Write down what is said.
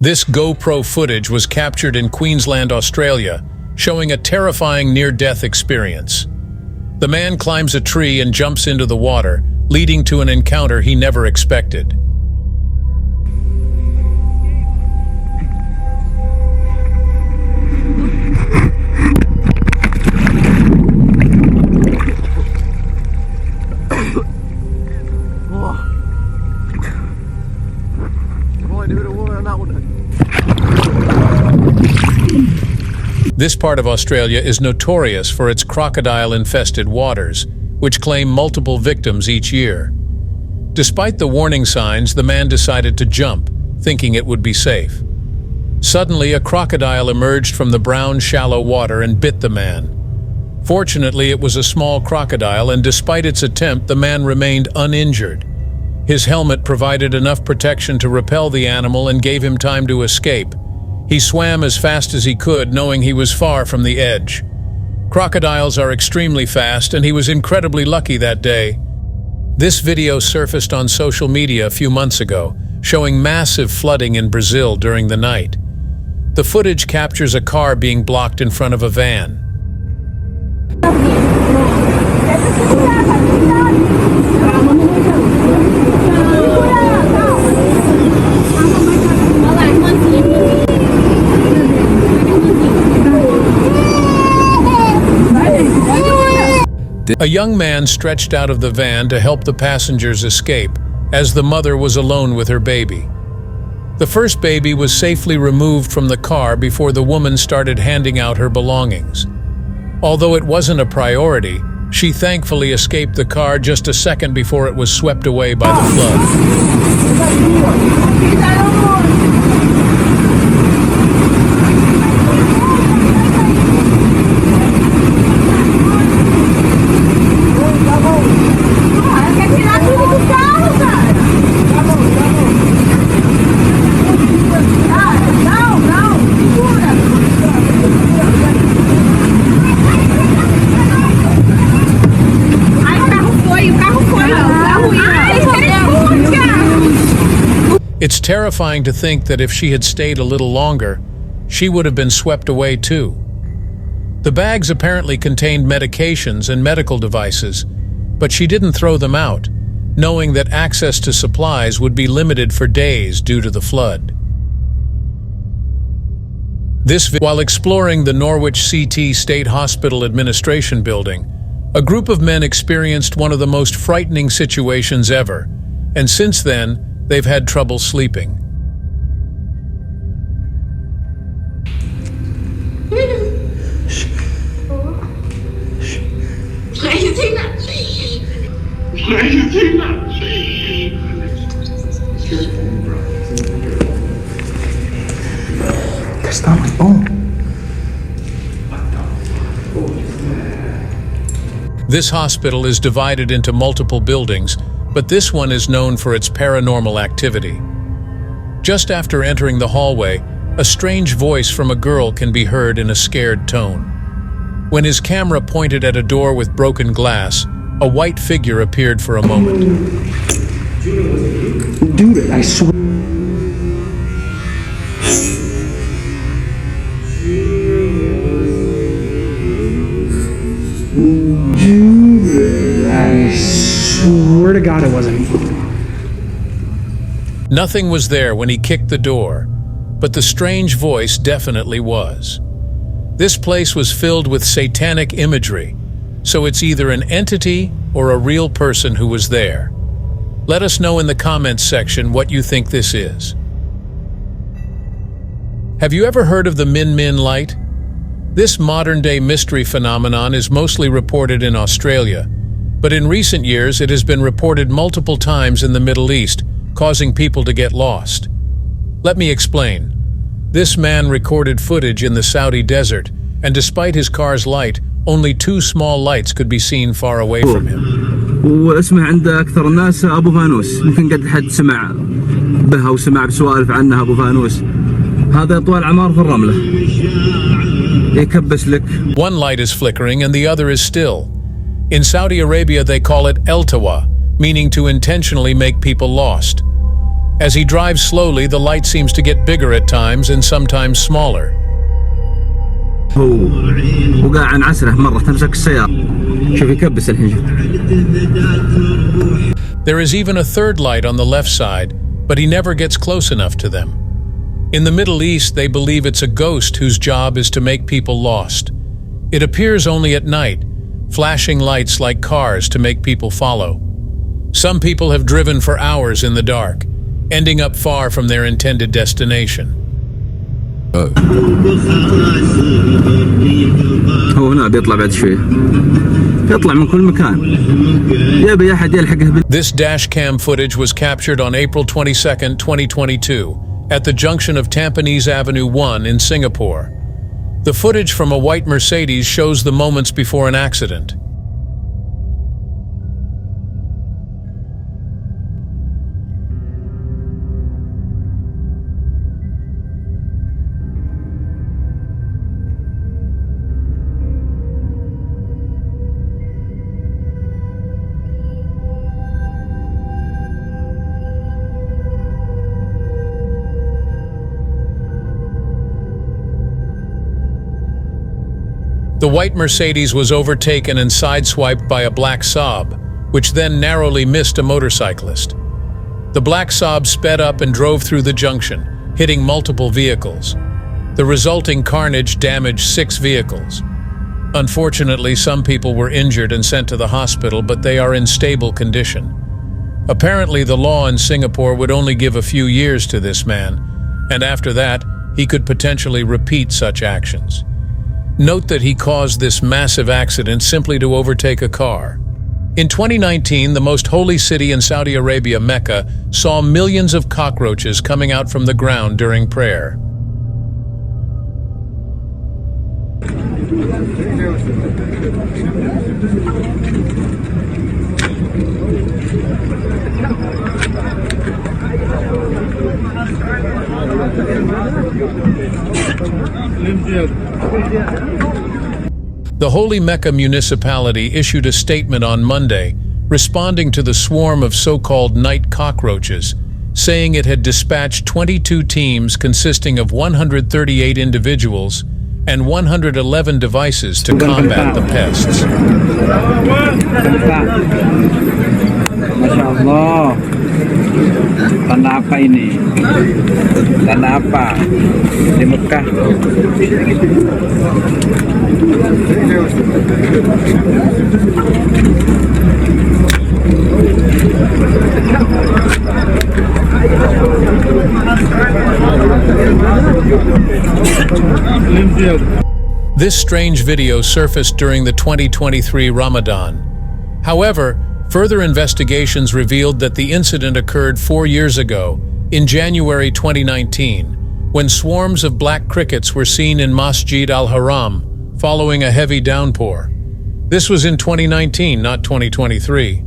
This GoPro footage was captured in Queensland, Australia, showing a terrifying near-death experience. The man climbs a tree and jumps into the water, leading to an encounter he never expected. This part of Australia is notorious for its crocodile-infested waters, which claim multiple victims each year. Despite the warning signs, the man decided to jump, thinking it would be safe. Suddenly, a crocodile emerged from the brown, shallow water and bit the man. Fortunately, it was a small crocodile, and despite its attempt, the man remained uninjured. His helmet provided enough protection to repel the animal and gave him time to escape. He swam as fast as he could, knowing he was far from the edge. Crocodiles are extremely fast, and he was incredibly lucky that day. This video surfaced on social media a few months ago, showing massive flooding in Brazil during the night. The footage captures a car being blocked in front of a van. A young man stretched out of the van to help the passengers escape, as the mother was alone with her baby. The first baby was safely removed from the car before the woman started handing out her belongings. Although it wasn't a priority, she thankfully escaped the car just a second before it was swept away by the flood. It's terrifying to think that if she had stayed a little longer, she would have been swept away too. The bags apparently contained medications and medical devices, but she didn't throw them out, knowing that access to supplies would be limited for days due to the flood. While exploring the Norwich CT State Hospital Administration building, a group of men experienced one of the most frightening situations ever, and since then, they've had trouble sleeping. This hospital is divided into multiple buildings, but this one is known for its paranormal activity. Just after entering the hallway, a strange voice from a girl can be heard in a scared tone. When his camera pointed at a door with broken glass, a white figure appeared for a moment. Dude, I swear. Dude, I swear to God it wasn't me. Nothing was there when he kicked the door, but the strange voice definitely was. This place was filled with satanic imagery, so it's either an entity or a real person who was there. Let us know in the comments section what you think this is. Have you ever heard of the Minmin light? This modern-day mystery phenomenon is mostly reported in Australia, but in recent years it has been reported multiple times in the Middle East, causing people to get lost. Let me explain. This man recorded footage in the Saudi desert, and despite his car's light, only two small lights could be seen far away from him. واسمه عند أكثر الناس أبو فانوس، يمكن قد حد سمع بها وسمع بسوالف عنها أبو فانوس. هذا طوال عمار في الرملة. يكبس لك. One light is flickering and the other is still. In Saudi Arabia they call it el-tawa, meaning to intentionally make people lost. As he drives slowly, the light seems to get bigger at times and sometimes smaller. هو وقع عن عسره مرة تمسك السيارة شوف يكبس الحين شوف. There is even a third light on the left side, but he never gets close enough to them. In the Middle East, they believe it's a ghost whose job is to make people lost. It appears only at night, flashing lights like cars to make people follow. Some people have driven for hours in the dark, ending up far from their intended destination. هو هنا بيطلع بعد شوي يطلع من كل مكان يبي أحد يلحقه. This dash cam footage was captured on April 22, 2022, at the junction of Tampines Avenue 1 in Singapore. The footage from a white Mercedes shows the moments before an accident. The white Mercedes was overtaken and sideswiped by a black Saab, which then narrowly missed a motorcyclist. The black Saab sped up and drove through the junction, hitting multiple vehicles. The resulting carnage damaged 6 vehicles. Unfortunately, some people were injured and sent to the hospital, but they are in stable condition. Apparently, the law in Singapore would only give a few years to this man, and after that, he could potentially repeat such actions. Note that he caused this massive accident simply to overtake a car. In 2019, the most holy city in Saudi Arabia, Mecca, saw millions of cockroaches coming out from the ground during prayer. The Holy Mecca municipality issued a statement on Monday, responding to the swarm of so-called night cockroaches, saying it had dispatched 22 teams consisting of 138 individuals and 111 devices to combat the pests. Masya Allah. Tanda apa ini? Tanda apa? Di Mekah. This strange video surfaced during the 2023 Ramadan. However, further investigations revealed that the incident occurred 4 years ago, in January 2019, when swarms of black crickets were seen in Masjid al-Haram following a heavy downpour. This was in 2019, not 2023.